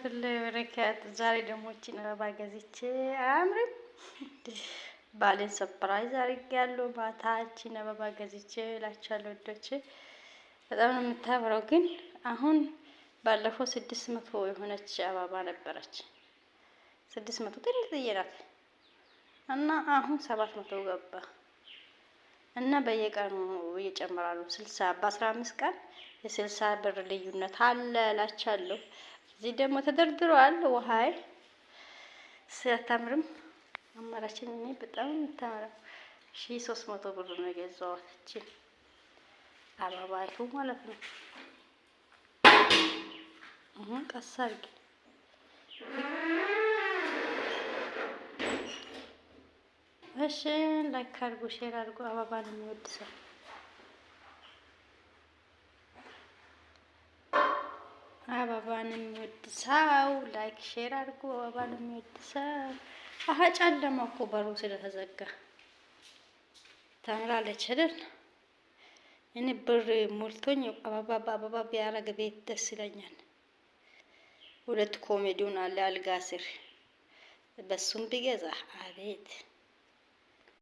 ወራህመቱላሂ ወበረካቱ። ዛሬ ደግሞ እቺን አበባ ገዝቼ አያምርም? ባሌን ሰርፕራይዝ አድርጌያለሁ። ማታ እቺን አበባ ገዝቼ እላችኋለሁ ወዶቼ፣ በጣም ነው የምታምረው። ግን አሁን ባለፈው 600 የሆነች አበባ ነበረች። 600 ትንሽዬ ናት እና አሁን 700 ገባ እና በየቀኑ እየጨመራሉ። 60 በ15 ቀን የ60 ብር ልዩነት አለ እላችኋለሁ። እዚህ ደግሞ ተደርድሯል። ውሃይ ሲያታምርም አማራችን እኔ በጣም የምታምረው 1300 ብር ነው የገዛኋት እቺ አበባይቱ ማለት ነው። ቀስ አድርጊ እሺ። ላይክ አድርጉ፣ ሼር አድርጉ። አበባን የሚወድ ሰው አበባን የሚወድ ሰው ላይክ ሼር አድርጉ። አበባን የሚወድ ሰው አሀ ጨለማ እኮ በሩ ስለተዘጋ ታምራለች አይደል? እኔ ብር ሞልቶኝ አበባ በአበባ ቢያረግ ቤት ደስ ይለኛል። ሁለት ኮሜዲውን አለ አልጋ ስር በሱም ቢገዛ አቤት